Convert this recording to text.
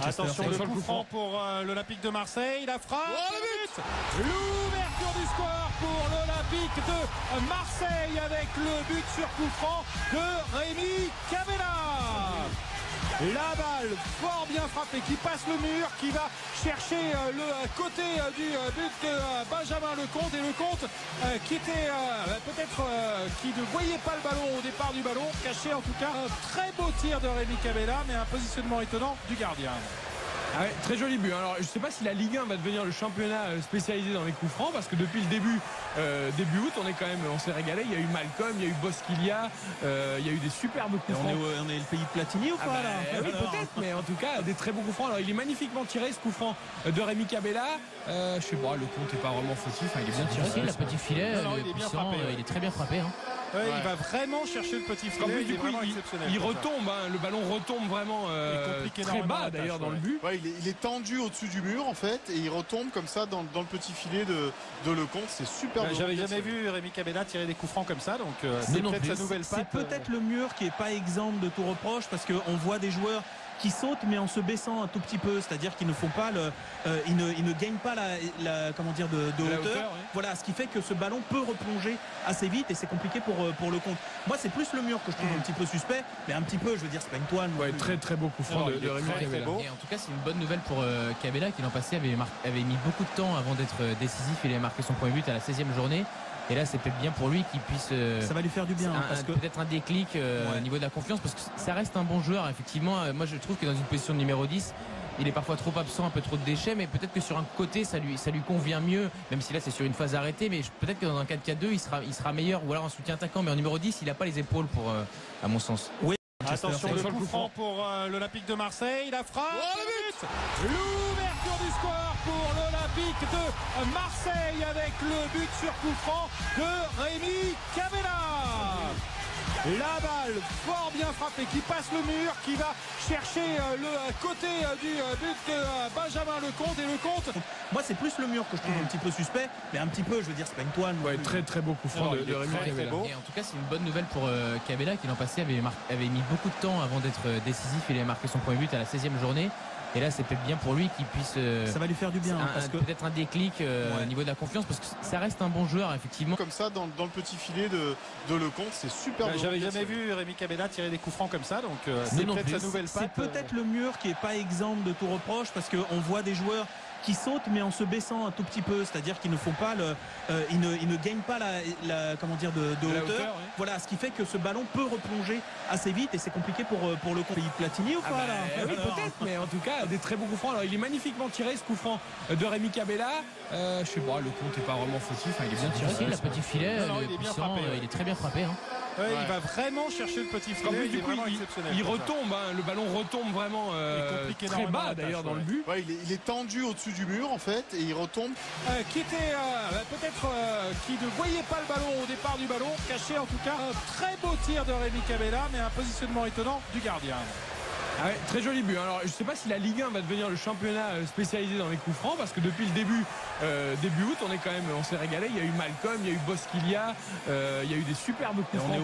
Attention, le coup franc pour l'Olympique de Marseille. La frappe. L'ouverture du score pour l'Olympique de Marseille avec le but sur coup franc de Rémi Cabella. La balle fort bien frappée qui passe le mur, qui va chercher le côté du but de Benjamin Lecomte, et Lecomte qui était peut-être qui ne voyait pas le ballon au départ du ballon, caché en tout cas. Un très beau tir de Rémi Cabella, mais un positionnement étonnant du gardien. Ah ouais, très joli but. Alors je ne sais pas si la Ligue 1 va devenir le championnat spécialisé dans les coups francs, parce que depuis le début août, on s'est régalé. Il y a eu Malcolm, il y a eu Bosquilia, il y a eu des superbes coups francs. On est le pays de Platini ou pas là? Oui, peut-être, mais en tout cas des très beaux coups francs. Alors il est magnifiquement tiré, ce coup franc de Rémi Cabella. Je sais pas, le compte n'est pas vraiment fautif, il est bien tiré. Si, la petite filet, il est bien puissant, frappé, il est très bien frappé. Ouais, il va vraiment chercher le petit filet. Du coup, il retombe, le ballon retombe vraiment très bas d'ailleurs dans le but. Ouais, il est tendu au-dessus du mur en fait, et il retombe comme ça dans le petit filet de Lecomte. C'est super. J'avais jamais vu Rémi Cabella tirer des coups francs comme ça, donc c'est peut-être sa nouvelle patte. C'est peut-être le mur qui est pas exempt de tout reproche, parce qu'on voit des joueurs qui sautent mais en se baissant un tout petit peu, c'est-à-dire qu'ils ne font pas ils ne gagnent pas comment dire de hauteur. Oui. Voilà, ce qui fait que ce ballon peut replonger assez vite, et c'est compliqué pour Lecomte. Moi, c'est plus le mur que je trouve un petit peu suspect, mais un petit peu, je veux dire, c'est pas une toile. Ouais, très très beau coup franc de Rémi Cabella. Et en tout cas, c'est une bonne nouvelle pour Cabella, qui l'an passé avait mis beaucoup de temps avant d'être décisif. Il a marqué son premier but à la 16e journée. Et là, c'est peut-être bien pour lui qu'il puisse. Ça va lui faire du bien, parce que peut-être un déclic au niveau de la confiance, parce que ça reste un bon joueur. Effectivement, moi je trouve que dans une position de numéro 10, il est parfois trop absent, un peu trop de déchets, mais peut-être que sur un côté ça lui convient mieux, même si là c'est sur une phase arrêtée. Mais peut-être que dans un 4-4-2 il sera meilleur, ou alors en soutien attaquant. Mais en numéro 10, il n'a pas les épaules pour, à mon sens. Oui. Attention, le coup franc pour l'Olympique de Marseille. La frappe. L'ouverture du score pour l'Olympique de Marseille avec le but sur coup franc de Rémi Cabella. La balle fort bien frappée qui passe le mur, qui va chercher le côté du but de Benjamin Lecomte, et Lecomte. Moi, c'est plus le mur que je trouve un petit peu suspect, mais un petit peu, je veux dire, c'est pas une toile. Ouais, très très beau coup franc de Rémi Cabella. Et en tout cas, c'est une bonne nouvelle pour Cabella, qui l'an passé avait mis beaucoup de temps avant d'être décisif. Il a marqué son premier but à la 16e journée. Et là, c'est peut-être bien pour lui qu'il puisse. Ça va lui faire du bien, parce que peut-être un déclic au niveau de la confiance, parce que ça reste un bon joueur, effectivement. Comme ça dans le petit filet de Lecomte. C'est super. J'avais jamais vu Rémi Cabella tirer des coups francs comme ça, donc c'est peut-être sa nouvelle patte. C'est peut-être le mur qui est pas exempt de tout reproche, parce qu'on voit des joueurs qui sautent mais en se baissant un tout petit peu, c'est-à-dire qu'ils ne font pas ils ne gagnent pas comment dire de hauteur. Oui. Voilà, ce qui fait que ce ballon peut replonger assez vite, et c'est compliqué pour le pays de Platini ou pas là? Oui, peut-être, mais en tout cas des très beaux coups francs. Alors il est magnifiquement tiré, ce coup franc de Rémi Cabella. Je sais pas, le compte n'est pas vraiment fautif, il est bien tiré. Si, la petite filet, il est bien puissant, frappé, il est très bien frappé. Il va vraiment chercher le petit filet. Du coup, il retombe, le ballon retombe vraiment très bas d'ailleurs dans le but. Ouais, il est tendu au-dessus du mur en fait, et il retombe. Qui était peut-être qui ne voyait pas le ballon au départ du ballon, caché en tout cas. Un très beau tir de Rémi Cabella, mais un positionnement étonnant du gardien. Ah ouais, très joli but. Alors je ne sais pas si la Ligue 1 va devenir le championnat spécialisé dans les coups francs, parce que depuis le début août, on s'est régalé. Il y a eu Malcolm, il y a eu Bosquilia, il y a eu des superbes coups francs.